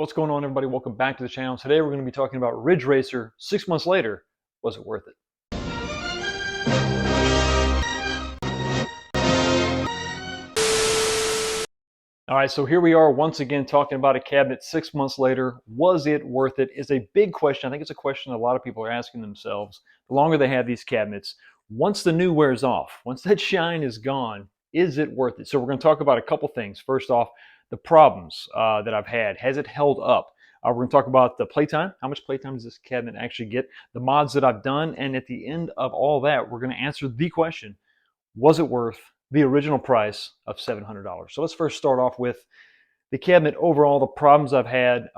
What's going on, everybody? Welcome back to the channel. Today we're going to be talking about Ridge Racer 6 months later. Was it worth it? All right, so here we are once again talking about a cabinet 6 months later. Was it worth it? Is a big question. I think it's a question a lot of people are asking themselves. The longer they have these cabinets, once the new wears off, once that shine is gone, is it worth it? So we're going to talk about a couple things. First off, the problems that I've had. Has it held up? We're going to talk about the playtime. How much playtime does this cabinet actually get? The mods that I've done. And at the end of all that, we're going to answer the question, was it worth the original price of $700? So let's first start off with the cabinet overall. The problems I've had,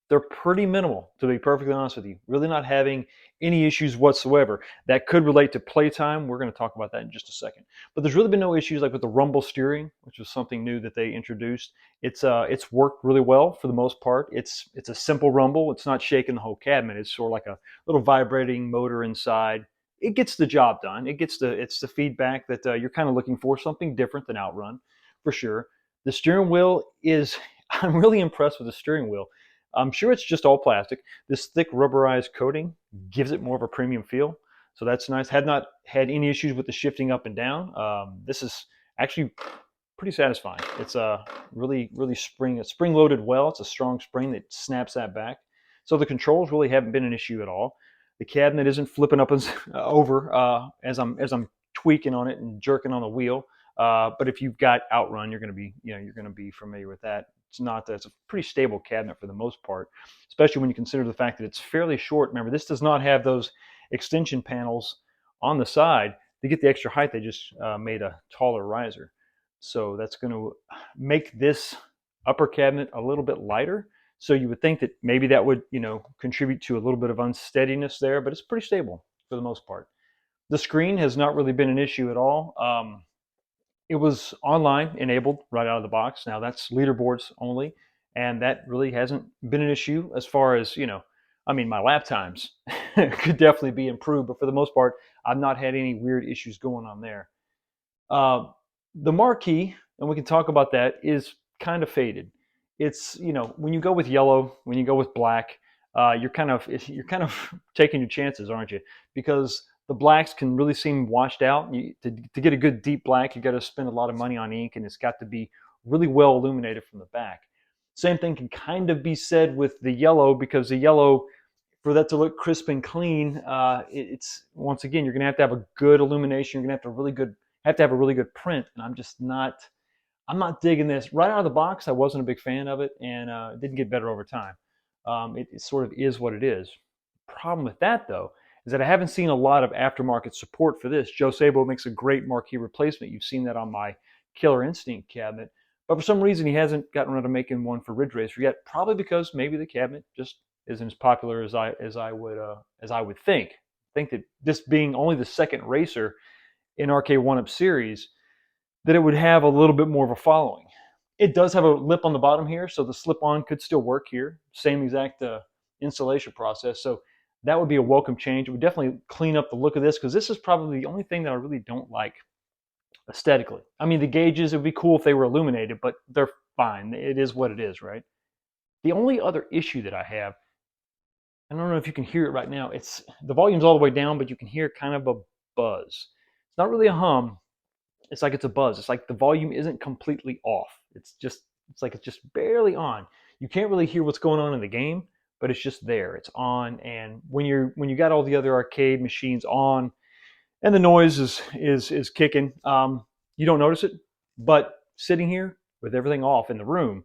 they're pretty minimal, to be perfectly honest with you. Really not having any issues whatsoever. That could relate to playtime. We're going to talk about that in just a second. But there's really been no issues like with the rumble steering, which was something new that they introduced. It's worked really well for the most part. It's a simple rumble. It's not shaking the whole cabinet. It's sort of like a little vibrating motor inside. It gets the job done. It's the feedback that you're kind of looking for, something different than Outrun, for sure. The steering wheel is, I'm really impressed with the steering wheel. I'm sure it's just all plastic. This thick rubberized coating gives it more of a premium feel. So that's nice. Had not had any issues with the shifting up and down. This is actually pretty satisfying. It's really spring loaded well. It's a strong spring that snaps that back. So the controls really haven't been an issue at all. The cabinet isn't flipping up and over as I'm tweaking on it and jerking on the wheel. But if you've got Outrun, you're going to be familiar with that. It's a pretty stable cabinet for the most part, especially when you consider the fact that it's fairly short. Remember, this does not have those extension panels on the side. To get the extra height, they just made a taller riser. So that's going to make this upper cabinet a little bit lighter. So you would think that maybe that would, contribute to a little bit of unsteadiness there, but it's pretty stable for the most part. The screen has not really been an issue at all. It was online enabled right out of the box. Now that's leaderboards only, and that really hasn't been an issue as far as, my lap times could definitely be improved, but for the most part, I've not had any weird issues going on there. The Marquee, and we can talk about that, is kind of faded. It's, when you go with yellow, when you go with black, you're kind of taking your chances, aren't you? Because the blacks can really seem washed out. To get a good deep black, you got to spend a lot of money on ink, and it's got to be really well illuminated from the back. Same thing can kind of be said with the yellow, because the yellow, for that to look crisp and clean, it's once again, you're going to have a good illumination. You're going to have to have a really good print, and I'm not digging this. Right out of the box, I wasn't a big fan of it, and it didn't get better over time. It sort of is what it is. Problem with that, though, is that I haven't seen a lot of aftermarket support for this. Joe Sabo makes a great Marquee replacement. You've seen that on my Killer Instinct cabinet. But for some reason, he hasn't gotten around to making one for Ridge Racer yet, probably because maybe the cabinet just isn't as popular as I would think. I think that this being only the second racer in Arcade1up series, that it would have a little bit more of a following. It does have a lip on the bottom here, so the slip-on could still work here. Same exact installation process. So that would be a welcome change. It would definitely clean up the look of this, because this is probably the only thing that I really don't like aesthetically. I mean, the gauges, it would be cool if they were illuminated, but they're fine. It is what it is, right? The only other issue that I have, I don't know if you can hear it right now, it's the volume's all the way down, but you can hear kind of a buzz. It's not really a hum. It's like it's a buzz. It's like the volume isn't completely off. It's like it's just barely on. You can't really hear what's going on in the game, but it's just there. It's on, and when you got all the other arcade machines on, and the noise is kicking, you don't notice it. But sitting here with everything off in the room,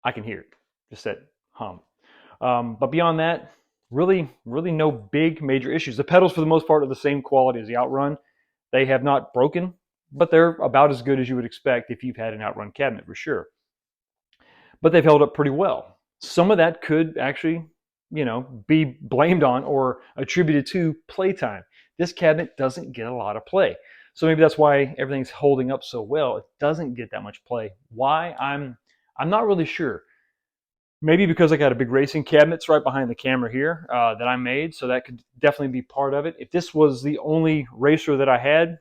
I can hear it. Just that hum. But beyond that, really no big major issues. The pedals, for the most part, are the same quality as the Outrun. They have not broken, but they're about as good as you would expect if you've had an Outrun cabinet, for sure. But they've held up pretty well. Some of that could actually, be blamed on or attributed to playtime. This cabinet doesn't get a lot of play. So maybe that's why everything's holding up so well. It doesn't get that much play. Why? I'm not really sure. Maybe because I got a big racing cabinet right behind the camera here that I made, so that could definitely be part of it. If this was the only racer that I had,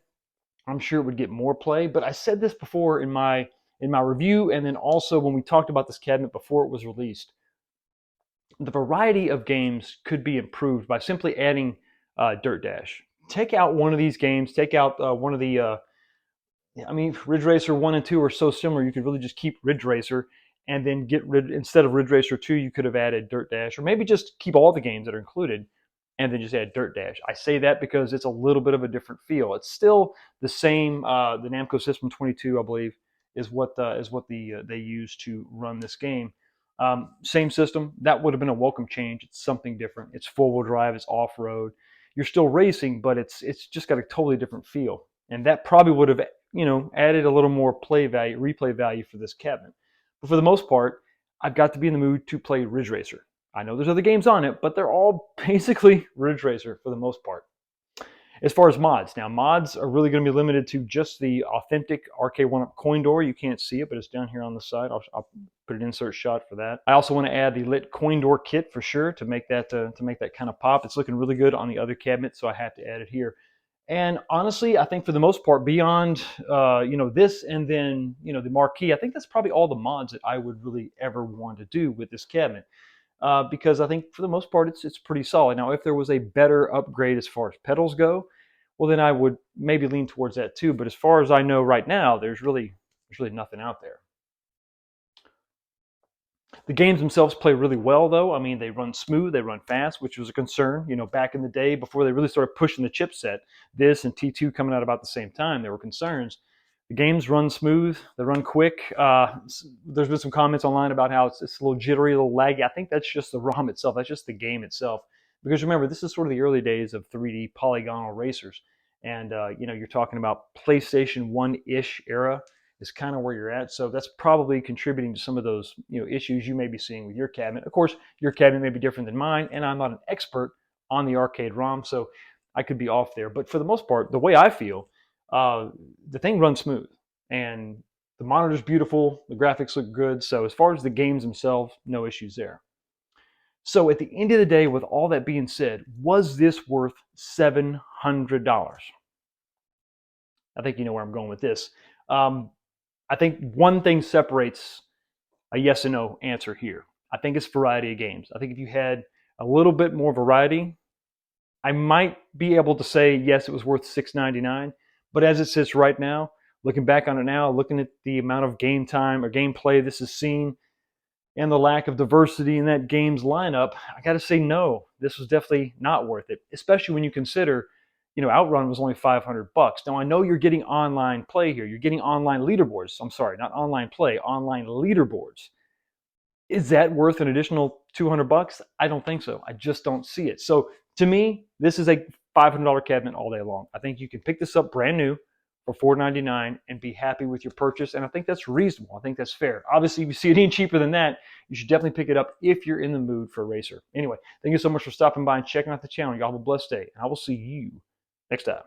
I'm sure it would get more play. But I said this before in my in my review, and then also when we talked about this cabinet before it was released. The variety of games could be improved by simply adding Dirt Dash. Take out one of these games, take out one of the I mean, Ridge Racer 1 and 2 are so similar, you could really just keep Ridge Racer and then instead of Ridge Racer 2, you could have added Dirt Dash, or maybe just keep all the games that are included and then just add Dirt Dash. I say that because it's a little bit of a different feel. It's still the same, the Namco System 22, I believe, is what they use to run this game. Same system, that would have been a welcome change. It's something different. It's four-wheel drive, it's off-road. You're still racing, but it's just got a totally different feel. And that probably would have added a little more replay value for this cabinet. But for the most part, I've got to be in the mood to play Ridge Racer. I know there's other games on it, but they're all basically Ridge Racer for the most part. As far as mods, now mods are really going to be limited to just the authentic Arcade1up coin door. You can't see it, but it's down here on the side. I'll put an insert shot for that. I also want to add the lit coin door kit for sure to make that kind of pop. It's looking really good on the other cabinet, so I had to add it here. And honestly, I think for the most part, beyond this and then the Marquee, I think that's probably all the mods that I would really ever want to do with this cabinet. Because I think for the most part it's pretty solid. Now, if there was a better upgrade as far as pedals go, well, then I would maybe lean towards that too. But as far as I know right now, there's really nothing out there. The games themselves play really well, though. I mean, they run smooth, they run fast, which was a concern, back in the day before they really started pushing the chipset. This and T2 coming out about the same time, there were concerns. The games run smooth, they run quick. There's been some comments online about how it's a little jittery, a little laggy. I think that's just the ROM itself, that's just the game itself. Because remember, this is sort of the early days of 3D polygonal racers. And, you're talking about PlayStation 1-ish era is kind of where you're at. So that's probably contributing to some of those issues you may be seeing with your cabinet. Of course, your cabinet may be different than mine, and I'm not an expert on the arcade ROM, so I could be off there. But for the most part, the way I feel, the thing runs smooth, and the monitor's beautiful, the graphics look good. So as far as the games themselves, no issues there. So at the end of the day, with all that being said, was this worth $700? I think you know where I'm going with this. I think one thing separates a yes and no answer here. I think it's variety of games. I think if you had a little bit more variety, I might be able to say, yes, it was worth $699. But as it sits right now, looking back on it now, looking at the amount of game time or gameplay this has seen, and the lack of diversity in that game's lineup, I got to say no. This was definitely not worth it, especially when you consider Outrun was only $500. Now, I know you're getting online play here. You're getting online leaderboards. I'm sorry, not online play, online leaderboards. Is that worth an additional $200? I don't think so. I just don't see it. So to me, this is a $500 cabinet all day long. I think you can pick this up brand new for $499 and be happy with your purchase. And I think that's reasonable. I think that's fair. Obviously, if you see it any cheaper than that, you should definitely pick it up if you're in the mood for a racer. Anyway, thank you so much for stopping by and checking out the channel. Y'all have a blessed day, and I will see you next time.